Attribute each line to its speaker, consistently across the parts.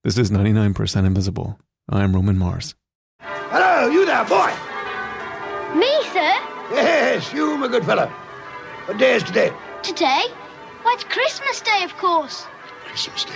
Speaker 1: This is 99% Invisible. I'm Roman Mars.
Speaker 2: Hello, you there, boy.
Speaker 3: Me, sir?
Speaker 2: Yes, you, my good fellow. What day is today?
Speaker 3: Today? Why, it's Christmas Day, of course.
Speaker 2: Christmas Day.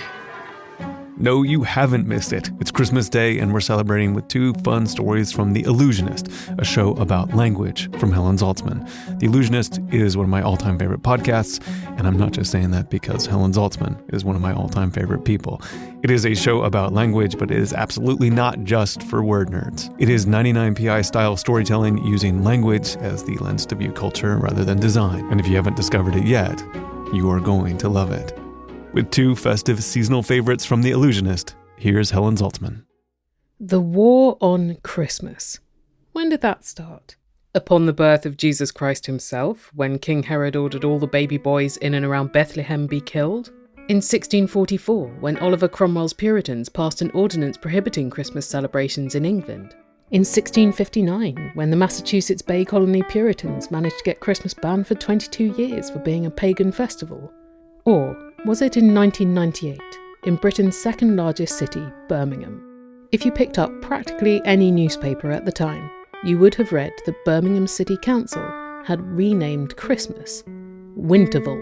Speaker 1: No, you haven't missed it. It's Christmas Day, and we're celebrating with two fun stories from The Allusionist, a show about language from Helen Zaltzman. The Allusionist is one of my all-time favorite podcasts, and I'm not just saying that because Helen Zaltzman is one of my all-time favorite people. It is a show about language, but it is absolutely not just for word nerds. It is 99pi-style storytelling using language as the lens to view culture rather than design. And if you haven't discovered it yet, you are going to love it. With two festive seasonal favorites from The Allusionist, here's Helen Zaltzman.
Speaker 4: The War on Christmas. When did that start? Upon the birth of Jesus Christ himself, when King Herod ordered all the baby boys in and around Bethlehem be killed? In 1644, when Oliver Cromwell's Puritans passed an ordinance prohibiting Christmas celebrations in England? In 1659, when the Massachusetts Bay Colony Puritans managed to get Christmas banned for 22 years for being a pagan festival? Or was it in 1998, in Britain's second largest city, Birmingham? If you picked up practically any newspaper at the time, you would have read that Birmingham City Council had renamed Christmas Winterval.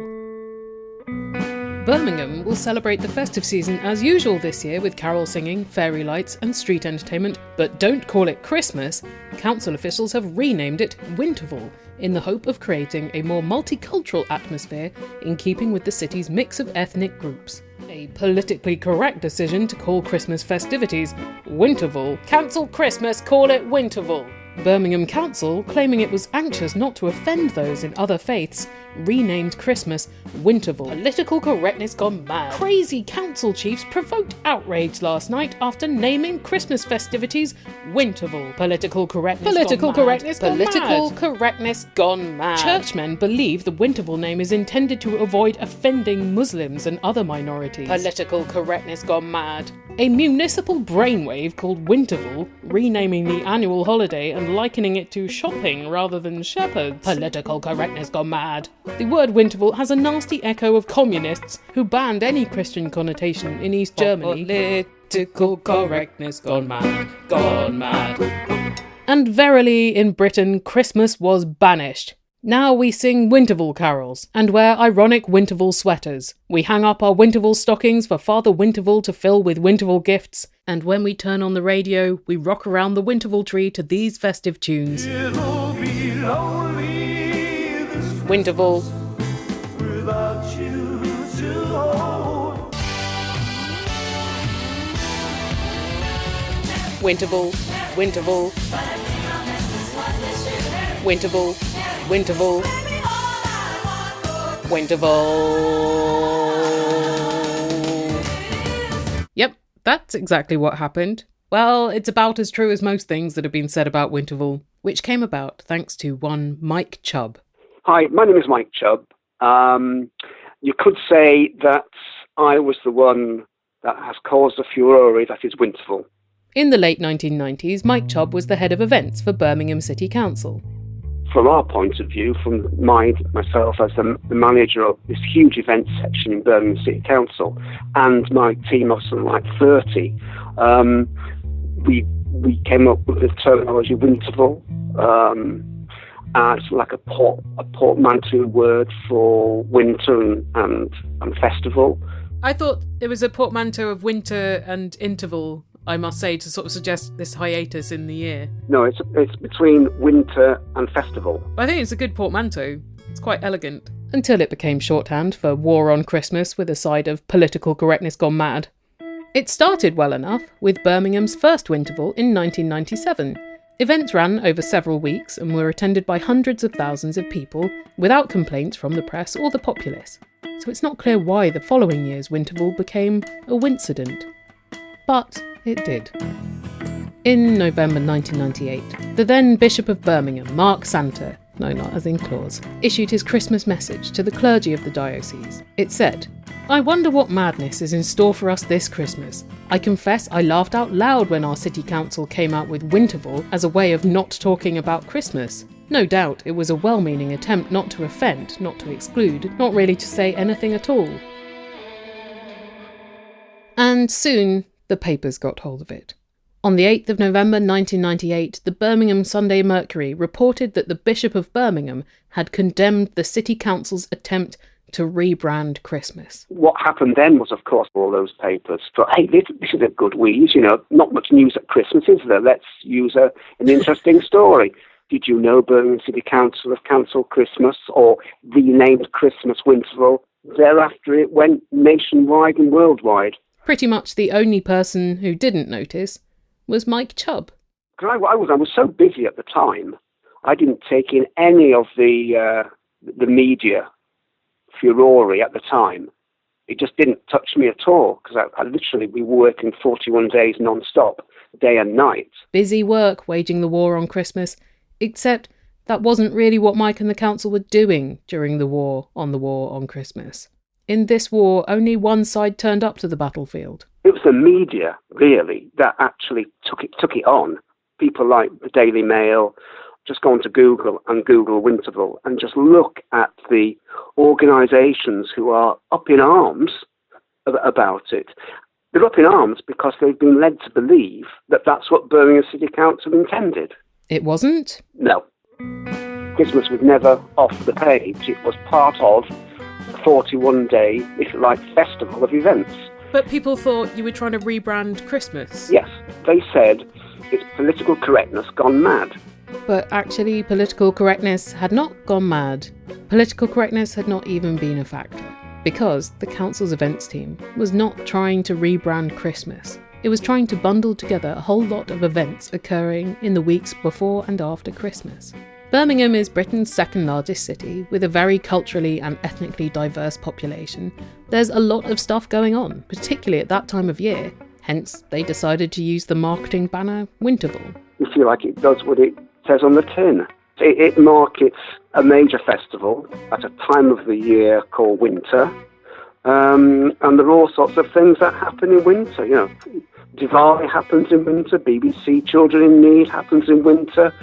Speaker 4: Birmingham will celebrate the festive season as usual this year with carol singing, fairy lights and street entertainment, but don't call it Christmas. Council officials have renamed it Winterval in the hope of creating a more multicultural atmosphere in keeping with the city's mix of ethnic groups. A politically correct decision to call Christmas festivities Winterval. Cancel Christmas, call it Winterval. Birmingham Council, claiming it was anxious not to offend those in other faiths, renamed Christmas Winterval. Political correctness gone mad. Crazy council chiefs provoked outrage last night after naming Christmas festivities Winterval. Political correctness gone mad. Churchmen believe the Winterval name is intended to avoid offending Muslims and other minorities. Political correctness gone mad. A municipal brainwave called Winterval, renaming the annual holiday and likening it to shopping rather than shepherds. Political correctness gone mad. The word Winterval has a nasty echo of communists who banned any Christian connotation in East Germany. Political correctness gone mad, gone mad. And verily, in Britain, Christmas was banished. Now we sing Winterval carols and wear ironic Winterval sweaters. We hang up our Winterval stockings for Father Winterval to fill with Winterval gifts. And when we turn on the radio, we rock around the Winterval tree to these festive tunes. It'll be lonely this Winterval. Without you to hold. Winterval, Winterval. Winterval, Winterval, Winterval. Yep, that's exactly what happened. Well, it's about as true as most things that have been said about Winterval, which came about thanks to one Mike Chubb.
Speaker 5: Hi, my name is Mike Chubb. You could say that I was the one that has caused the furore that is Winterval.
Speaker 4: In the late 1990s, Mike Chubb was the head of events for Birmingham City Council.
Speaker 5: From our point of view, from myself as the manager of this huge event section in Birmingham City Council, and my team of something like 30, we came up with the terminology Winterval as like a portmanteau word for winter and festival.
Speaker 4: I thought it was a portmanteau of winter and interval, I must say, to sort of suggest this hiatus in the year.
Speaker 5: No, it's between winter and festival.
Speaker 4: I think it's a good portmanteau. It's quite elegant. Until it became shorthand for War on Christmas with a side of political correctness gone mad. It started well enough with Birmingham's first Winterval in 1997. Events ran over several weeks and were attended by hundreds of thousands of people without complaints from the press or the populace. So it's not clear why the following year's Winterval became a wincident. But it did. In November 1998, the then Bishop of Birmingham, Mark Santer, no, not as in claws, issued his Christmas message to the clergy of the diocese. It said, "I wonder what madness is in store for us this Christmas. I confess I laughed out loud when our city council came out with Winterval as a way of not talking about Christmas. No doubt it was a well-meaning attempt not to offend, not to exclude, not really to say anything at all." And soon, the papers got hold of it. On the 8th of November 1998, the Birmingham Sunday Mercury reported that the Bishop of Birmingham had condemned the City Council's attempt to rebrand Christmas.
Speaker 5: What happened then was, of course, all those papers thought, hey, this is a good wheeze, not much news at Christmas, is there? Let's use an interesting story. Did you know Birmingham City Council have cancelled Christmas or renamed Christmas Winterval? Thereafter, it went nationwide and worldwide.
Speaker 4: Pretty much the only person who didn't notice was Mike Chubb.
Speaker 5: I was so busy at the time, I didn't take in any of the media furore at the time. It just didn't touch me at all, because I literally be working 41 days non-stop, day and night. Busy
Speaker 4: work waging the war on Christmas, except that wasn't really what Mike and the council were doing during the war on Christmas. In this war, only one side turned up to the battlefield.
Speaker 5: It was the media, really, that actually took it on. People like the Daily Mail, just go on to Google and Google Winterval and just look at the organisations who are up in arms about it. They're up in arms because they've been led to believe that that's what Birmingham City Council intended.
Speaker 4: It wasn't?
Speaker 5: No. Christmas was never off the page. It was part of a 41-day, if you like, festival of events.
Speaker 4: But people thought you were trying to rebrand Christmas.
Speaker 5: Yes. They said it's political correctness gone mad.
Speaker 4: But actually, political correctness had not gone mad. Political correctness had not even been a factor, because the council's events team was not trying to rebrand Christmas. It was trying to bundle together a whole lot of events occurring in the weeks before and after Christmas. Birmingham is Britain's second largest city, with a very culturally and ethnically diverse population. There's a lot of stuff going on, particularly at that time of year. Hence, they decided to use the marketing banner Winterval.
Speaker 5: You feel like it does what it says on the tin. It markets a major festival at a time of the year called winter. And there are all sorts of things that happen in winter. Diwali happens in winter, BBC Children in Need happens in winter.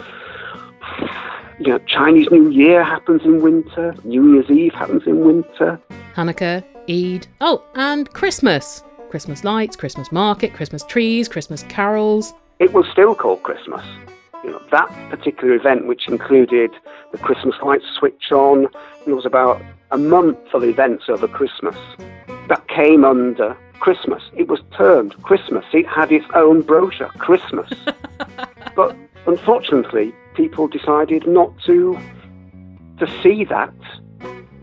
Speaker 5: Chinese New Year happens in winter. New Year's Eve happens in winter.
Speaker 4: Hanukkah, Eid. Oh, and Christmas. Christmas lights, Christmas market, Christmas trees, Christmas carols.
Speaker 5: It was still called Christmas. That particular event, which included the Christmas lights switch on, there was about a month of events over Christmas that came under Christmas. It was termed Christmas. It had its own brochure, Christmas. But unfortunately, people decided not to see that.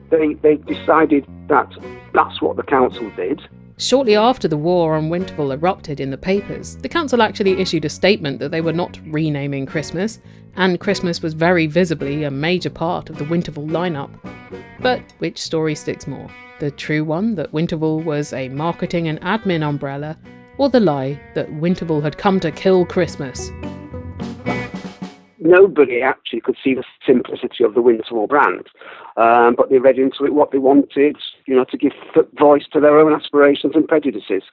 Speaker 5: They decided that that's what the council did.
Speaker 4: Shortly after the war on Winterval erupted in the papers, the council actually issued a statement that they were not renaming Christmas, and Christmas was very visibly a major part of the Winterval lineup. But which story sticks more? The true one that Winterval was a marketing and admin umbrella, or the lie that Winterval had come to kill Christmas?
Speaker 5: Nobody actually could see the simplicity of the Winterval brand, but they read into it what they wanted, to give voice to their own aspirations and prejudices.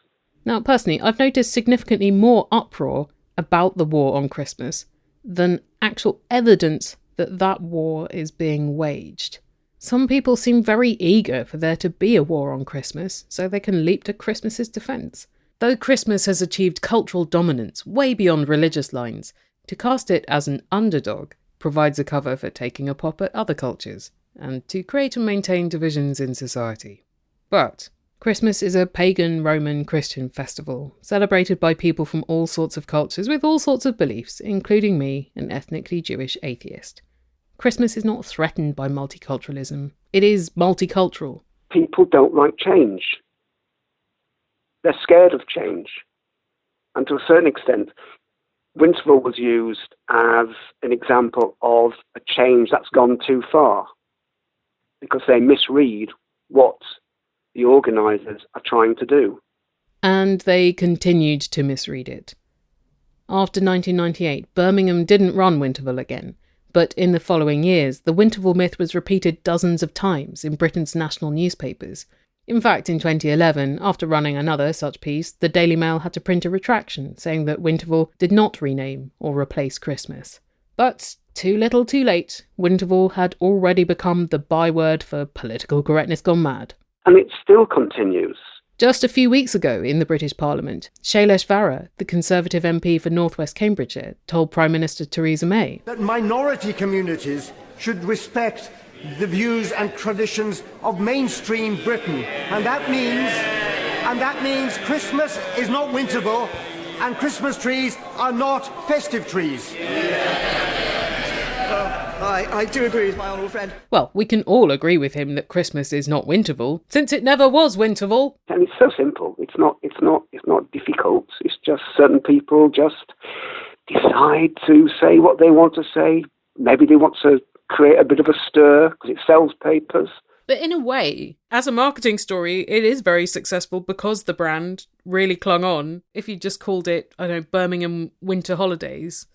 Speaker 4: Now, personally, I've noticed significantly more uproar about the war on Christmas than actual evidence that that war is being waged. Some people seem very eager for there to be a war on Christmas, so they can leap to Christmas's defence. Though Christmas has achieved cultural dominance way beyond religious lines, to cast it as an underdog provides a cover for taking a pop at other cultures, and to create and maintain divisions in society. But Christmas is a pagan Roman Christian festival, celebrated by people from all sorts of cultures with all sorts of beliefs, including me, an ethnically Jewish atheist. Christmas is not threatened by multiculturalism. It is multicultural.
Speaker 5: People don't like change. They're scared of change. And to a certain extent, Winterval was used as an example of a change that's gone too far, because they misread what the organisers are trying to do.
Speaker 4: And they continued to misread it. After 1998, Birmingham didn't run Winterval again, but in the following years, the Winterval myth was repeated dozens of times in Britain's national newspapers. In fact, in 2011, after running another such piece, the Daily Mail had to print a retraction saying that Winterval did not rename or replace Christmas. But too little too late, Winterval had already become the byword for political correctness gone mad.
Speaker 5: And it still continues.
Speaker 4: Just a few weeks ago in the British Parliament, Shailesh Vara, the Conservative MP for North West Cambridgeshire, told Prime Minister Theresa May
Speaker 6: that minority communities should respect the views and traditions of mainstream Britain. And that means Christmas is not winterval and Christmas trees are not festive trees.
Speaker 7: I do agree with my honourable friend.
Speaker 4: Well, we can all agree with him that Christmas is not winterval, since it never was winterval.
Speaker 5: And it's so simple. It's not difficult. It's just certain people just decide to say what they want to say. Maybe they want to create a bit of a stir because it sells papers.
Speaker 4: But in a way, as a marketing story, it is very successful because the brand really clung on. If you just called it, I don't know, Birmingham Winter Holidays,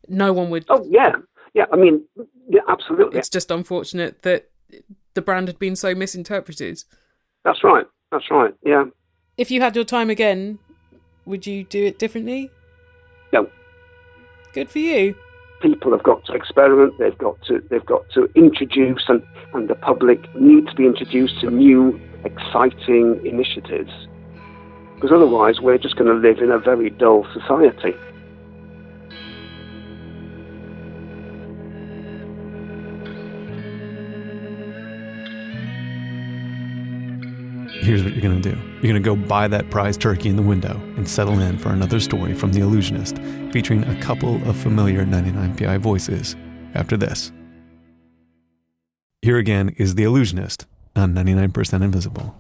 Speaker 4: no one would...
Speaker 5: Oh, yeah. Yeah, I mean, yeah, absolutely.
Speaker 4: It's just unfortunate that the brand had been so misinterpreted.
Speaker 5: That's right, yeah.
Speaker 4: If you had your time again, would you do it differently?
Speaker 5: No.
Speaker 4: Good for you.
Speaker 5: People have got to experiment, they've got to introduce, and the public need to be introduced to new, exciting initiatives. Because otherwise we're just going to live in a very dull society.
Speaker 1: Here's what you're going to do. You're going to go buy that prize turkey in the window and settle in for another story from The Allusionist, featuring a couple of familiar 99PI voices after this. Here again is The Allusionist on 99% Invisible.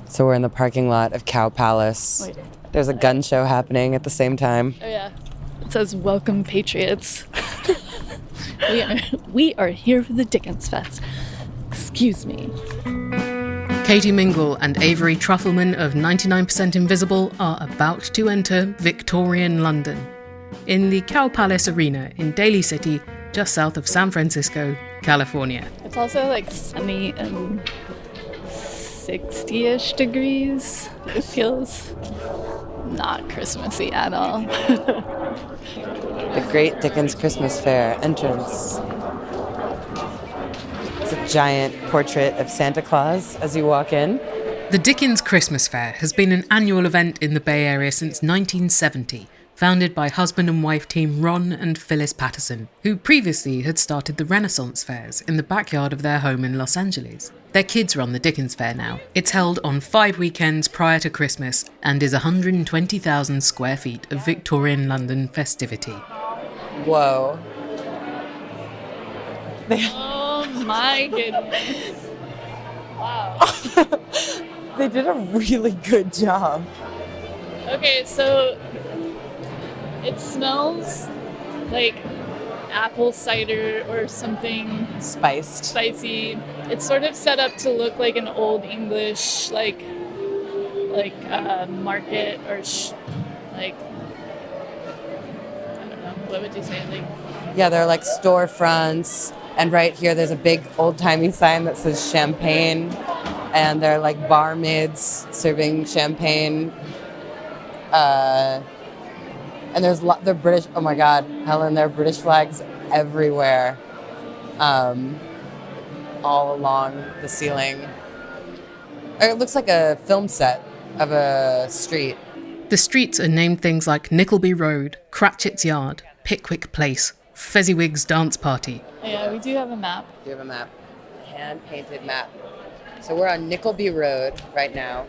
Speaker 8: So we're in the parking lot of Cow Palace.
Speaker 9: Wait.
Speaker 8: There's a gun show happening at the same time.
Speaker 9: Oh yeah. It says, "Welcome, Patriots." we are here for the Dickens Fest. Excuse me.
Speaker 4: Katie Mingle and Avery Truffleman of 99% Invisible are about to enter Victorian London in the Cow Palace Arena in Daly City, just south of San Francisco, California.
Speaker 9: It's also like sunny and 60-ish degrees. It feels not Christmassy at all.
Speaker 8: The Great Dickens Christmas Fair entrance. It's a giant portrait of Santa Claus as you walk in.
Speaker 4: The Dickens Christmas Fair has been an annual event in the Bay Area since 1970, founded by husband and wife team Ron and Phyllis Patterson, who previously had started the Renaissance fairs in the backyard of their home in Los Angeles. Their kids run the Dickens Fair now. It's held on 5 weekends prior to Christmas and is 120,000 square feet of Victorian London festivity.
Speaker 8: Whoa.
Speaker 9: Oh my goodness. Wow.
Speaker 8: They did a really good job.
Speaker 9: Okay, so it smells like apple cider or something spicy. It's sort of set up to look like an old English like market or like, I don't know, what would you say? Like,
Speaker 8: Yeah, they're like storefronts. And right here, there's a big old-timey sign that says champagne. And they're like barmaids serving champagne. And they're British. Oh my God, Helen, there are British flags everywhere. All along the ceiling. It looks like a film set of a street.
Speaker 4: The streets are named things like Nickleby Road, Cratchit's Yard, Pickwick Place, Fezziwig's Dance Party.
Speaker 9: yeah, we do have a map.
Speaker 8: Do you have a map? Hand-painted map. So we're on Nickleby Road right now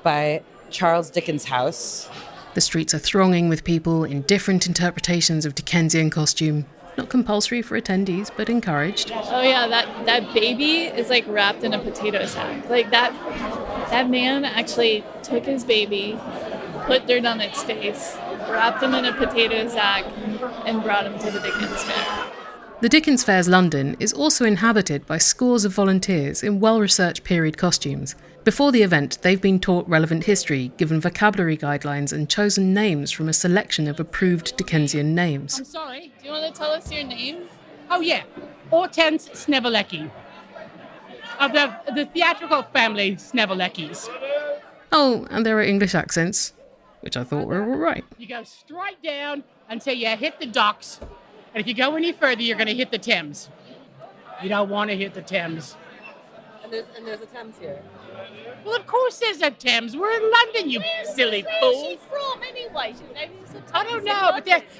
Speaker 8: by Charles Dickens' house.
Speaker 4: The streets are thronging with people in different interpretations of Dickensian costume. Not compulsory for attendees, but encouraged.
Speaker 9: Oh yeah, that baby is like wrapped in a potato sack. Like that man actually took his baby, put dirt on its face, wrapped him in a potato sack, and brought him to the Dickens Fair.
Speaker 4: The Dickens Fair's London is also inhabited by scores of volunteers in well-researched period costumes. Before the event, they've been taught relevant history, given vocabulary guidelines, and chosen names from a selection of approved Dickensian names.
Speaker 10: I'm sorry.
Speaker 9: Do you want to tell us your name?
Speaker 10: Oh, yeah. Hortense Sneverlecki. Of the theatrical family Sneverleckis.
Speaker 4: Oh, and there are English accents, which I thought were all right.
Speaker 10: You go straight down until you hit the docks. And if you go any further, you're going to hit the Thames. You don't want to hit the Thames.
Speaker 8: there's a Thames here.
Speaker 10: Well, of course there's a Thames. We're in London, you silly fool.
Speaker 9: She's from anyway.
Speaker 10: I don't know,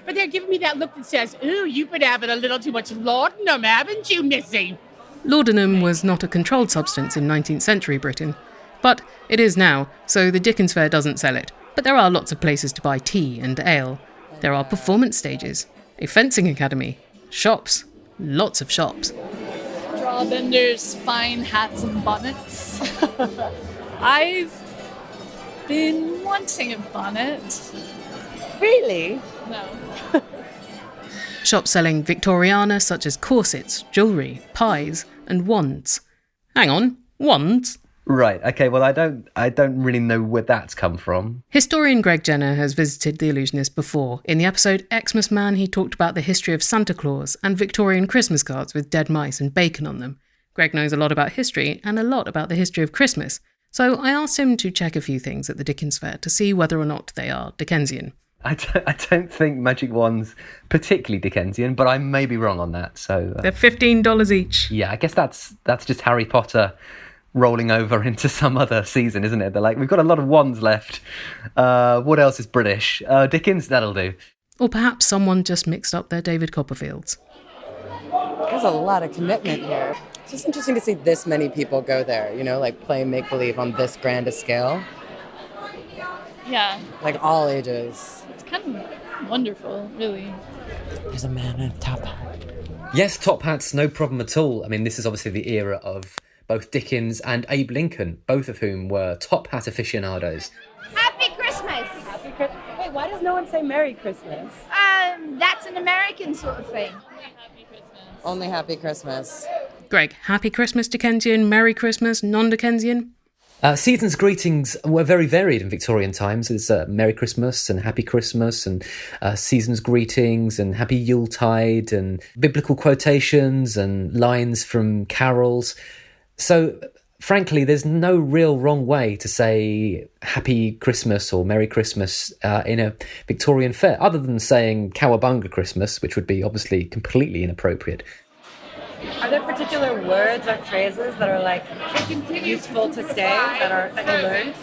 Speaker 10: but they're giving me that look that says, ooh, you've been having a little too much laudanum, haven't you, Missy?
Speaker 4: Laudanum was not a controlled substance in 19th century Britain, but it is now, so the Dickens Fair doesn't sell it. But there are lots of places to buy tea and ale. There are performance stages, a fencing academy, shops, lots of shops.
Speaker 9: Straw vendors, fine hats and bonnets. I've been wanting a bonnet.
Speaker 8: Really?
Speaker 9: No.
Speaker 4: Shops selling Victoriana such as corsets, jewellery, pies and wands. Hang on, wands?
Speaker 11: Right, okay, well I don't really know where that's come from.
Speaker 4: Historian Greg Jenner has visited The Allusionist before. In the episode Xmas Man, he talked about the history of Santa Claus and Victorian Christmas cards with dead mice and bacon on them. Greg knows a lot about history and a lot about the history of Christmas, so I asked him to check a few things at the Dickens Fair to see whether or not they are Dickensian.
Speaker 11: I don't think magic wands particularly Dickensian, but I may be wrong on that. So
Speaker 4: they're $15 each.
Speaker 11: Yeah, I guess that's just Harry Potter rolling over into some other season, isn't it? They're like, we've got a lot of wands left. What else is British? Dickens, that'll do.
Speaker 4: Or perhaps someone just mixed up their David Copperfields.
Speaker 8: There's a lot of commitment here. It's just interesting to see this many people go there, like play make-believe on this grand a scale.
Speaker 9: Yeah.
Speaker 8: Like all ages.
Speaker 9: It's kind of wonderful, really.
Speaker 8: There's a man in a top hat.
Speaker 11: Yes, top hats, no problem at all. I mean, this is obviously the era of both Dickens and Abe Lincoln, both of whom were top hat aficionados.
Speaker 3: Happy Christmas!
Speaker 8: Happy Christmas. Wait, why does no one say Merry Christmas?
Speaker 3: That's an American sort of thing.
Speaker 8: Only Happy Christmas.
Speaker 4: Greg, Happy Christmas Dickensian, Merry Christmas, non-Dickensian?
Speaker 11: Season's greetings were very varied in Victorian times. There's Merry Christmas and Happy Christmas and season's greetings and Happy Yuletide and biblical quotations and lines from carols. So, frankly, there's no real wrong way to say Happy Christmas or Merry Christmas in a Victorian fair, other than saying Cowabunga Christmas, which would be obviously completely inappropriate.
Speaker 8: Are there particular words or phrases that are useful to say that you learned?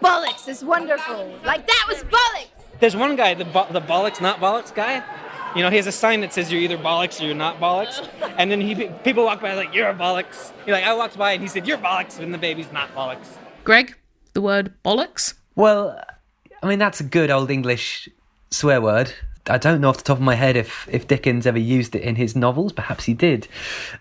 Speaker 3: Bollocks is wonderful. Like that was bollocks.
Speaker 12: There's one guy, the bollocks, not bollocks guy. He has a sign that says you're either bollocks or you're not bollocks. And then people walk by like, you're a bollocks. I walked by and he said, you're bollocks, and the baby's not bollocks.
Speaker 4: Greg, the word bollocks?
Speaker 11: Well, I mean, that's a good old English swear word. I don't know off the top of my head if Dickens ever used it in his novels. Perhaps he did.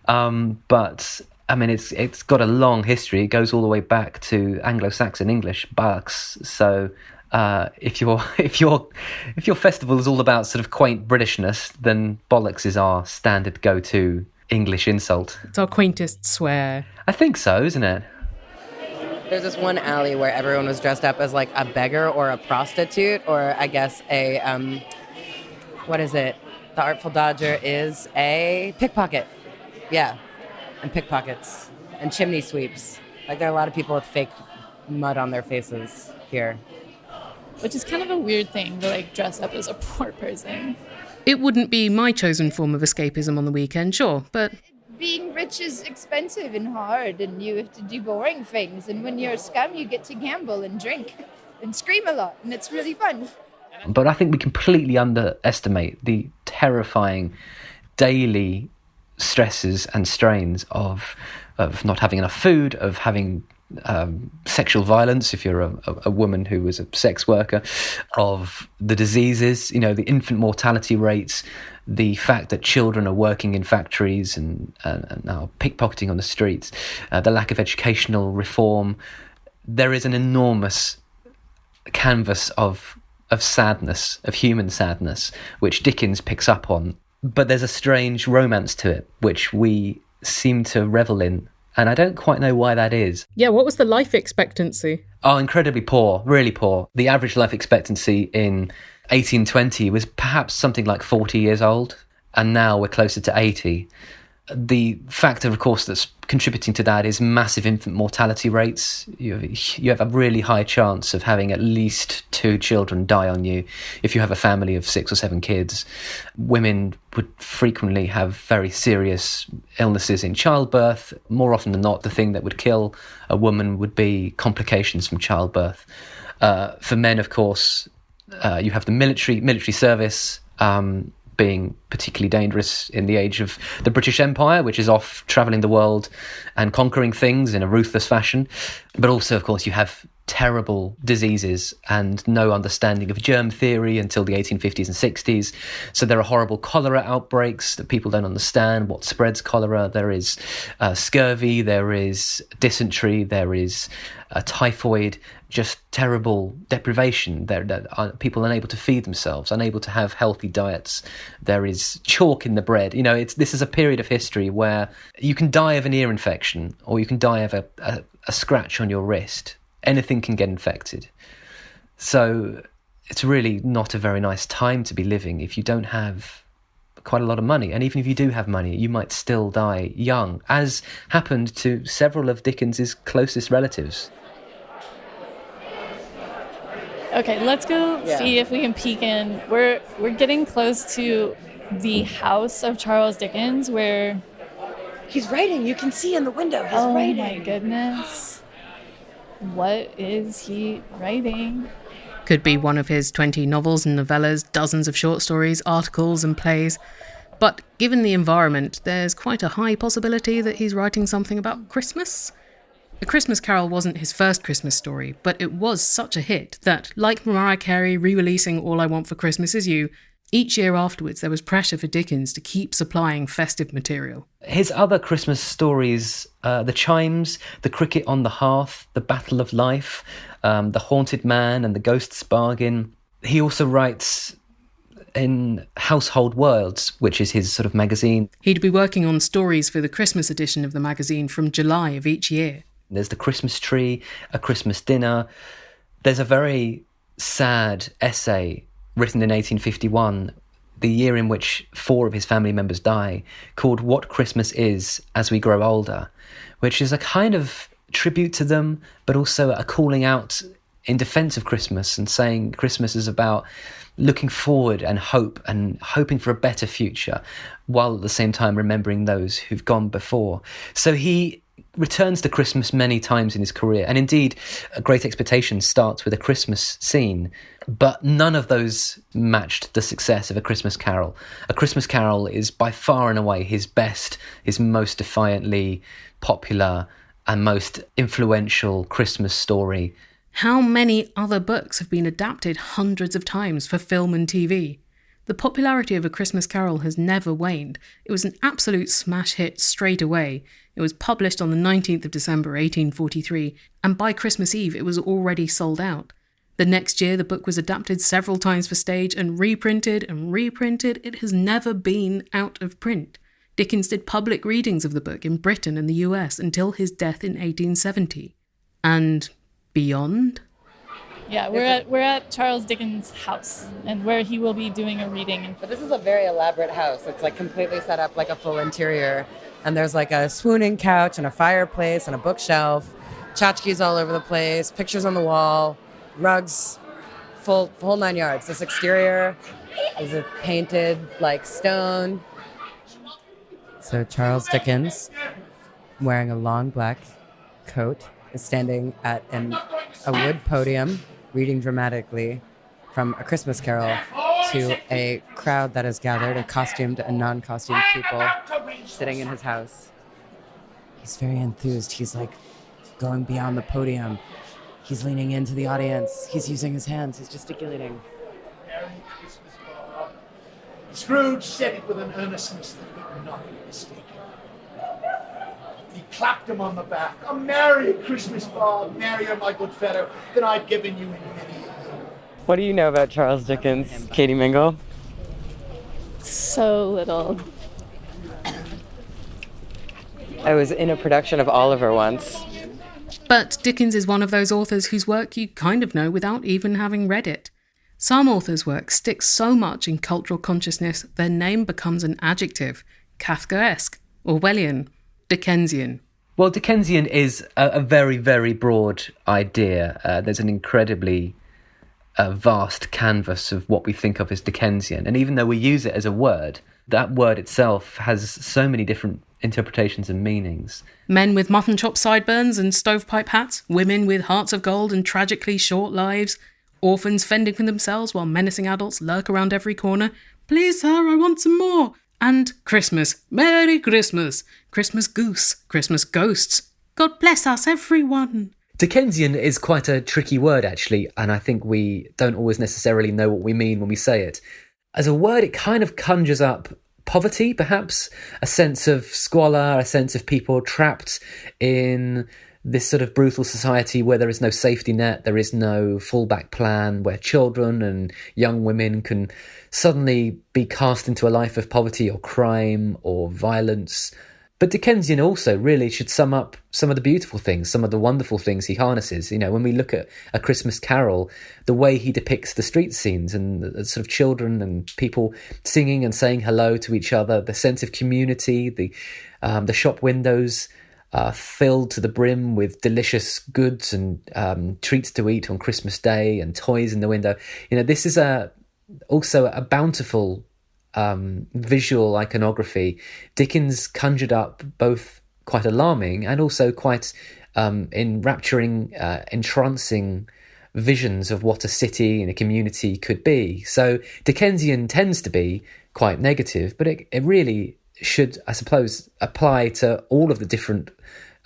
Speaker 11: But, I mean, it's got a long history. It goes all the way back to Anglo-Saxon English, bollocks. So if your festival is all about sort of quaint Britishness, then bollocks is our standard go-to English insult.
Speaker 4: It's our quaintest swear.
Speaker 11: I think so, isn't it?
Speaker 8: There's this one alley where everyone was dressed up as like a beggar or a prostitute, or I guess a what is it? The Artful Dodger is a pickpocket. Yeah, and pickpockets and chimney sweeps. Like there are a lot of people with fake mud on their faces here.
Speaker 9: Which is kind of a weird thing to dress up as a poor person.
Speaker 4: It wouldn't be my chosen form of escapism on the weekend, sure, but
Speaker 3: Being rich is expensive and hard, and you have to do boring things. And when you're a scum, you get to gamble and drink and scream a lot, and it's really fun.
Speaker 11: But I think we completely underestimate the terrifying daily stresses and strains of not having enough food, of having sexual violence if you're a woman who was a sex worker, of the diseases, the infant mortality rates, the fact that children are working in factories and now pickpocketing on the streets, the lack of educational reform. There is an enormous canvas of sadness, of human sadness, which Dickens picks up on. But there's a strange romance to it, which we seem to revel in. And I don't quite know why that is.
Speaker 4: Yeah, what was the life expectancy?
Speaker 11: Oh, incredibly poor, really poor. The average life expectancy in 1820 was perhaps something like 40 years old. And now we're closer to 80. The factor, of course, that's contributing to that is massive infant mortality rates. You have a really high chance of having at least 2 children die on you if you have a family of 6 or 7 kids. Women would frequently have very serious illnesses in childbirth. More often than not, the thing that would kill a woman would be complications from childbirth. For men, of course, you have the military service, being particularly dangerous in the age of the British Empire, which is off travelling the world and conquering things in a ruthless fashion. But also, of course, you have terrible diseases and no understanding of germ theory until the 1850s and 60s. So there are horrible cholera outbreaks that people don't understand what spreads cholera. There is scurvy, there is dysentery, there is typhoid, just terrible deprivation. There are people unable to feed themselves, unable to have healthy diets. There is chalk in the bread. This is a period of history where you can die of an ear infection or you can die of a scratch on your wrist. Anything can get infected. So it's really not a very nice time to be living if you don't have quite a lot of money. And even if you do have money, you might still die young, as happened to several of Dickens's closest relatives.
Speaker 9: Okay, let's go see if we can peek in. We're getting close to the house of Charles Dickens, where
Speaker 13: he's writing. You can see in the window. He's writing.
Speaker 9: Oh my goodness. What is he writing?
Speaker 4: Could be one of his 20 novels and novellas, dozens of short stories, articles and plays. But given the environment, there's quite a high possibility that he's writing something about Christmas. A Christmas Carol wasn't his first Christmas story, but it was such a hit that, like Mariah Carey re-releasing All I Want for Christmas Is You, each year afterwards there was pressure for Dickens to keep supplying festive material.
Speaker 11: His other Christmas stories, The Chimes, The Cricket on the Hearth, The Battle of Life, The Haunted Man and The Ghost's Bargain. He also writes in Household Words, which is his sort of magazine.
Speaker 4: He'd be working on stories for the Christmas edition of the magazine from July of each year.
Speaker 11: There's The Christmas Tree, A Christmas Dinner. There's a very sad essay written in 1851, the year in which 4 of his family members die, called What Christmas Is As We Grow Older, which is a kind of tribute to them, but also a calling out in defence of Christmas and saying Christmas is about looking forward and hope and hoping for a better future, while at the same time remembering those who've gone before. So he returns to Christmas many times in his career, and indeed Great Expectations starts with a Christmas scene, but none of those matched the success of A Christmas Carol. A Christmas Carol is by far and away his best, his most defiantly popular and most influential Christmas story.
Speaker 4: How many other books have been adapted hundreds of times for film and TV? The popularity of A Christmas Carol has never waned. It was an absolute smash hit straight away. It was published on the 19th of December 1843, and by Christmas Eve it was already sold out. The next year the book was adapted several times for stage and reprinted and reprinted. It has never been out of print. Dickens did public readings of the book in Britain and the US until his death in 1870. And beyond?
Speaker 9: Yeah, we're at Charles Dickens' house, and where he will be doing a reading.
Speaker 8: But this is a very elaborate house. It's like completely set up like a full interior. And there's like a swooning couch and a fireplace and a bookshelf, tchotchkes all over the place, pictures on the wall, rugs, full 9 yards. This exterior is a painted like stone. So Charles Dickens, wearing a long black coat, is standing at a wood podium, reading dramatically from A Christmas Carol to a crowd that is gathered of costumed and non-costumed people sitting in his house. He's very enthused. He's like going beyond the podium. He's leaning into the audience. He's using his hands. He's gesticulating.
Speaker 2: Merry Christmas, Bob. Scrooge said it with an earnestness that could not be mistaken. He clapped him on the back. A Merry Christmas, Bob. Merrier, my good fellow, than I've given you in many a year.
Speaker 8: What do you know about Charles Dickens, Katie Mingle?
Speaker 9: So little.
Speaker 8: I was in a production of Oliver once.
Speaker 4: But Dickens is one of those authors whose work you kind of know without even having read it. Some authors' work sticks so much in cultural consciousness their name becomes an adjective, Kafkaesque, Orwellian, Dickensian.
Speaker 11: Well, Dickensian is a very, very broad idea. There's an incredibly vast canvas of what we think of as Dickensian. And even though we use it as a word, that word itself has so many different interpretations and meanings.
Speaker 4: Men with mutton chop sideburns and stovepipe hats, women with hearts of gold and tragically short lives, orphans fending for themselves while menacing adults lurk around every corner. Please, sir, I want some more. And Christmas. Merry Christmas. Christmas goose. Christmas ghosts. God bless us, everyone.
Speaker 11: Dickensian is quite a tricky word, actually, and I think we don't always necessarily know what we mean when we say it. As a word, it kind of conjures up poverty, perhaps, a sense of squalor, a sense of people trapped in this sort of brutal society where there is no safety net, there is no fallback plan, where children and young women can suddenly be cast into a life of poverty or crime or violence. But Dickensian also really should sum up some of the beautiful things, some of the wonderful things he harnesses. You know, when we look at A Christmas Carol, the way he depicts the street scenes and the sort of children and people singing and saying hello to each other, the sense of community, the shop windows filled to the brim with delicious goods and treats to eat on Christmas Day and toys in the window. You know, this is also a bountiful visual iconography. Dickens conjured up both quite alarming and also quite enrapturing, entrancing visions of what a city and a community could be. So Dickensian tends to be quite negative, but it really should, I suppose, apply to all of the different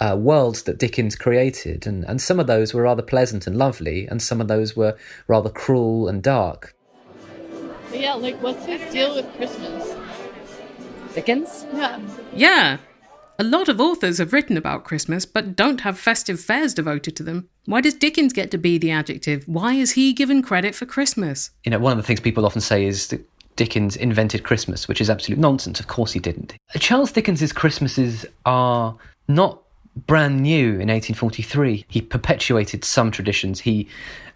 Speaker 11: worlds that Dickens created. And some of those were rather pleasant and lovely, and some of those were rather cruel and dark.
Speaker 9: Yeah, like, what's his deal with Christmas?
Speaker 8: Dickens?
Speaker 4: Yeah. A lot of authors have written about Christmas, but don't have festive fairs devoted to them. Why does Dickens get to be the adjective? Why is he given credit for Christmas?
Speaker 11: You know, one of the things people often say is that Dickens invented Christmas, which is absolute nonsense. Of course he didn't. Charles Dickens's Christmases are not brand new in 1843. He perpetuated some traditions. He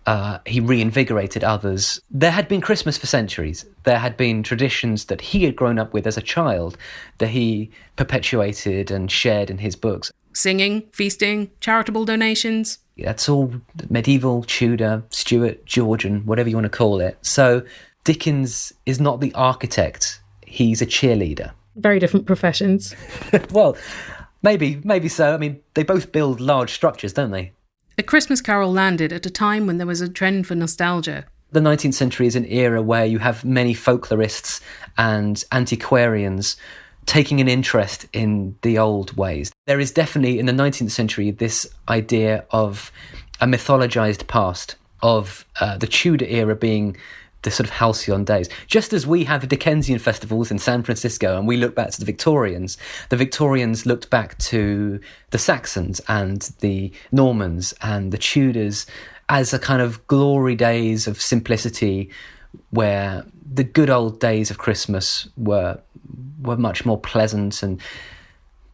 Speaker 11: reinvigorated others. There had been Christmas for centuries. There had been traditions that he had grown up with as a child that he perpetuated and shared in his books.
Speaker 4: Singing, feasting, charitable donations.
Speaker 11: That's all medieval, Tudor, Stuart, Georgian, whatever you want to call it. So Dickens is not the architect. He's a cheerleader.
Speaker 4: Very different professions.
Speaker 11: Well, maybe so. I mean, they both build large structures, don't they?
Speaker 4: A Christmas Carol landed at a time when there was a trend for nostalgia.
Speaker 11: The 19th century is an era where you have many folklorists and antiquarians taking an interest in the old ways. There is definitely, in the 19th century, this idea of a mythologized past, of the Tudor era being the sort of halcyon days. Just as we have Dickensian festivals in San Francisco and we look back to the Victorians looked back to the Saxons and the Normans and the Tudors as a kind of glory days of simplicity where the good old days of Christmas were much more pleasant. And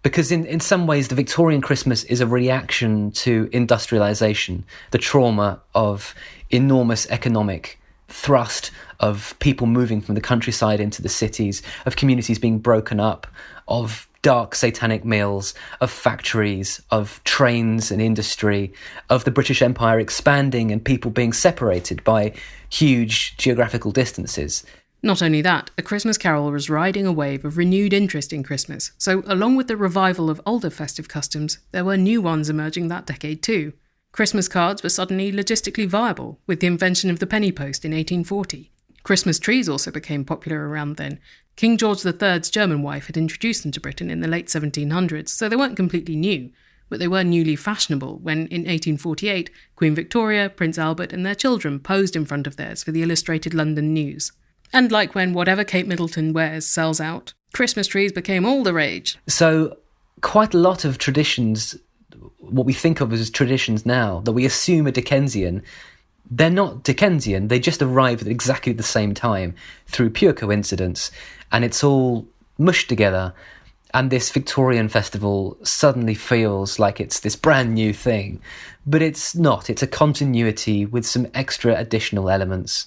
Speaker 11: because in some ways the Victorian Christmas is a reaction to industrialization, the trauma of enormous economic thrust, of people moving from the countryside into the cities, of communities being broken up, of dark satanic mills, of factories, of trains and industry, of the British Empire expanding and people being separated by huge geographical distances.
Speaker 4: Not only that, A Christmas Carol was riding a wave of renewed interest in Christmas, so along with the revival of older festive customs, there were new ones emerging that decade too. Christmas cards were suddenly logistically viable, with the invention of the penny post in 1840. Christmas trees also became popular around then. King George III's German wife had introduced them to Britain in the late 1700s, so they weren't completely new, but they were newly fashionable when, in 1848, Queen Victoria, Prince Albert and their children posed in front of theirs for the Illustrated London News. And like when whatever Kate Middleton wears sells out, Christmas trees became all the rage.
Speaker 11: So quite a lot of traditions, what we think of as traditions now, that we assume are Dickensian, they're not Dickensian, they just arrived at exactly the same time through pure coincidence, and it's all mushed together, and this Victorian festival suddenly feels like it's this brand new thing. But it's not, it's a continuity with some extra additional elements,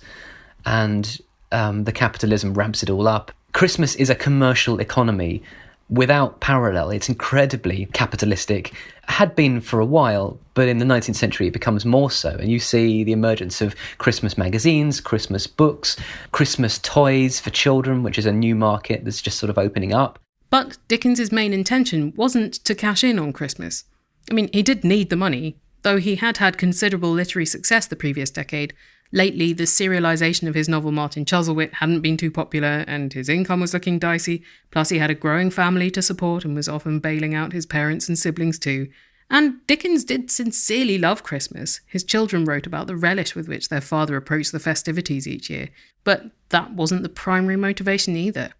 Speaker 11: and the capitalism ramps it all up. Christmas is a commercial economy, without parallel. It's incredibly capitalistic. Had been for a while, but in the 19th century it becomes more so. And you see the emergence of Christmas magazines, Christmas books, Christmas toys for children, which is a new market that's just sort of opening up.
Speaker 4: But Dickens's main intention wasn't to cash in on Christmas. I mean, he did need the money, though he had had considerable literary success the previous decade. Lately, the serialisation of his novel Martin Chuzzlewit hadn't been too popular, and his income was looking dicey, plus he had a growing family to support and was often bailing out his parents and siblings too. And Dickens did sincerely love Christmas. His children wrote about the relish with which their father approached the festivities each year. But that wasn't the primary motivation either.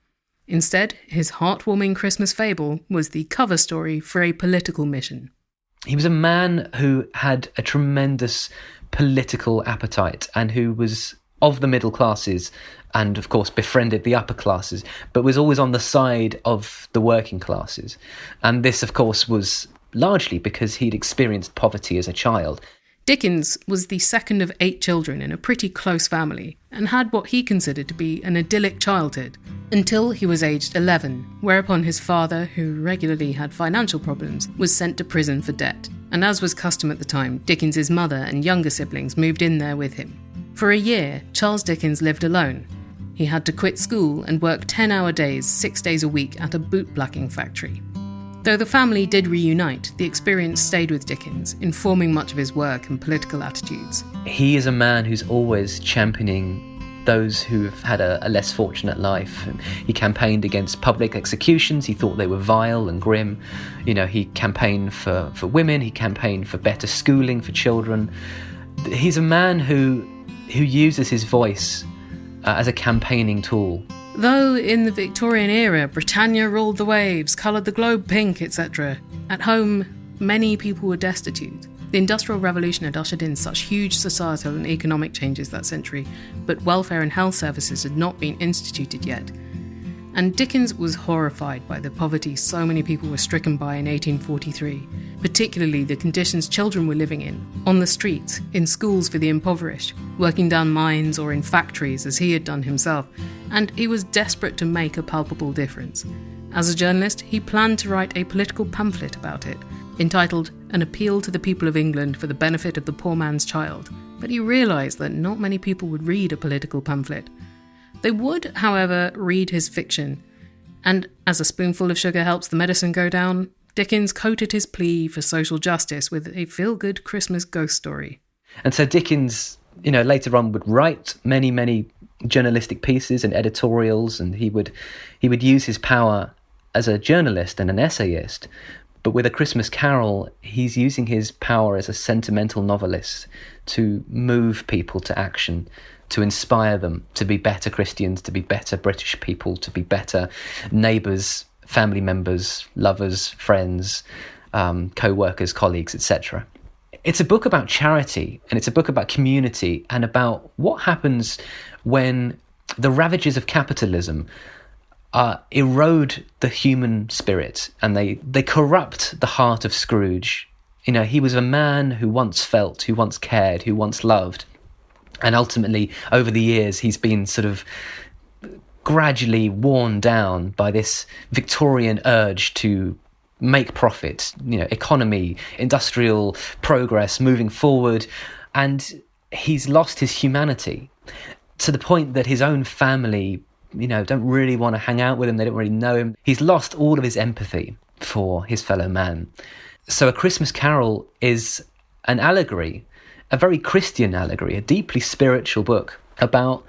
Speaker 4: Instead, his heartwarming Christmas fable was the cover story for a political mission.
Speaker 11: He was a man who had a tremendous political appetite and who was of the middle classes and, of course, befriended the upper classes, but was always on the side of the working classes. And this, of course, was largely because he'd experienced poverty as a child.
Speaker 4: Dickens was the second of 8 children in a pretty close family and had what he considered to be an idyllic childhood until he was aged 11, whereupon his father, who regularly had financial problems, was sent to prison for debt. And as was custom at the time, Dickens's mother and younger siblings moved in there with him. For a year, Charles Dickens lived alone. He had to quit school and work 10-hour days, 6 days a week at a boot-blacking factory. Though the family did reunite, the experience stayed with Dickens, informing much of his work and political attitudes.
Speaker 11: He is a man who's always championing those who've had a less fortunate life. He campaigned against public executions. He thought they were vile and grim. You know, he campaigned for women. He campaigned for better schooling for children. He's a man who uses his voice as a campaigning tool.
Speaker 4: Though in the Victorian era, Britannia ruled the waves, coloured the globe pink, etc., at home, many people were destitute. The Industrial Revolution had ushered in such huge societal and economic changes that century, but welfare and health services had not been instituted yet. And Dickens was horrified by the poverty so many people were stricken by in 1843, particularly the conditions children were living in, on the streets, in schools for the impoverished, working down mines or in factories as he had done himself, and he was desperate to make a palpable difference. As a journalist, he planned to write a political pamphlet about it, entitled An Appeal to the People of England for the Benefit of the Poor Man's Child, but he realised that not many people would read a political pamphlet. They would, however, read his fiction, and as a spoonful of sugar helps the medicine go down, Dickens coated his plea for social justice with a feel-good Christmas ghost story.
Speaker 11: And so Dickens, later on would write many, many journalistic pieces and editorials, and he would use his power as a journalist and an essayist. But with A Christmas Carol, he's using his power as a sentimental novelist to move people to action, to inspire them to be better Christians, to be better British people, to be better neighbours, family members, lovers, friends, co-workers, colleagues, etc. It's a book about charity, and it's a book about community, and about what happens when the ravages of capitalism erode the human spirit, and they corrupt the heart of Scrooge. He was a man who once felt, who once cared, who once loved. And ultimately, over the years, he's been sort of gradually worn down by this Victorian urge to make profit, economy, industrial progress, moving forward. And he's lost his humanity to the point that his own family, don't really want to hang out with him. They don't really know him. He's lost all of his empathy for his fellow man. So A Christmas Carol is an allegory, a very Christian allegory, a deeply spiritual book about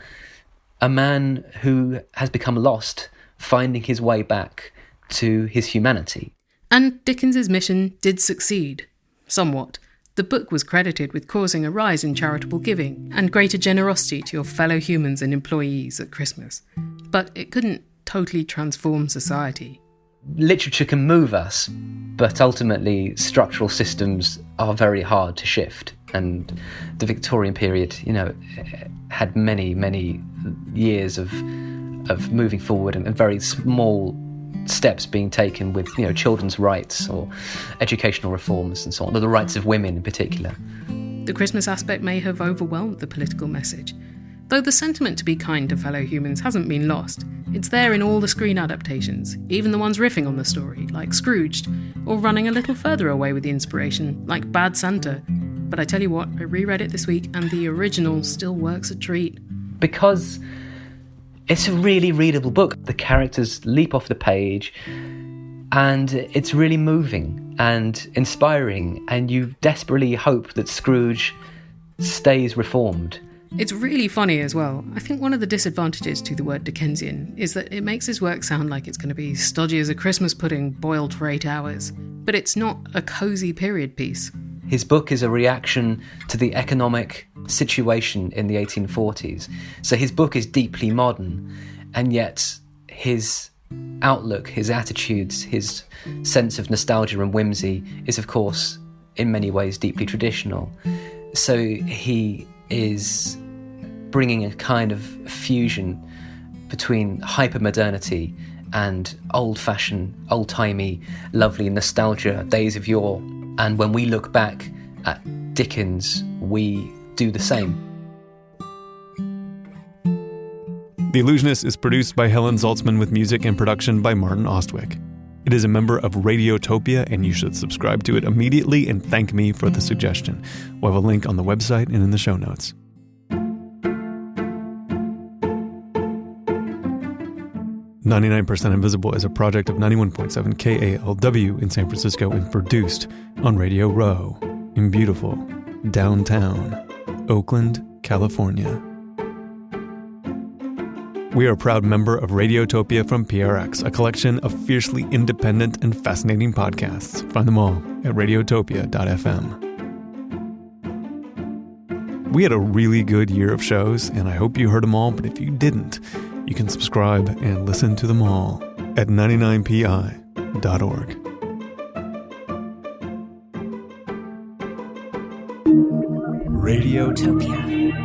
Speaker 11: a man who has become lost, finding his way back to his humanity.
Speaker 4: And Dickens's mission did succeed, somewhat. The book was credited with causing a rise in charitable giving and greater generosity to your fellow humans and employees at Christmas. But it couldn't totally transform society.
Speaker 11: Literature can move us, but ultimately structural systems are very hard to shift. And the Victorian period, had many, many years of moving forward and very small steps being taken with, children's rights or educational reforms and so on, or the rights of women in particular.
Speaker 4: The Christmas aspect may have overwhelmed the political message, Though the sentiment to be kind to fellow humans hasn't been lost, it's there in all the screen adaptations, even the ones riffing on the story, like Scrooged, or running a little further away with the inspiration, like Bad Santa. But I tell you what, I reread it this week and the original still works a treat.
Speaker 11: Because it's a really readable book. The characters leap off the page and it's really moving and inspiring, and you desperately hope that Scrooge stays reformed.
Speaker 4: It's really funny as well. I think one of the disadvantages to the word Dickensian is that it makes his work sound like it's going to be stodgy as a Christmas pudding boiled for 8 hours. But it's not a cosy period piece.
Speaker 11: His book is a reaction to the economic situation in the 1840s. So his book is deeply modern, and yet his outlook, his attitudes, his sense of nostalgia and whimsy is, of course, in many ways deeply traditional. So he is bringing a kind of fusion between hypermodernity and old-fashioned, old-timey, lovely nostalgia, days of yore. And when we look back at Dickens, we do the same.
Speaker 1: The Allusionist is produced by Helen Zaltzman with music and production by Martin Ostwick. It is a member of Radiotopia, and you should subscribe to it immediately and thank me for the suggestion. We'll have a link on the website and in the show notes. 99% Invisible is a project of 91.7 KALW in San Francisco and produced on Radio Row in beautiful downtown Oakland, California. We are a proud member of Radiotopia from PRX, a collection of fiercely independent and fascinating podcasts. Find them all at radiotopia.fm. We had a really good year of shows, and I hope you heard them all, but if you didn't, you can subscribe and listen to them all at 99pi.org. Radiotopia.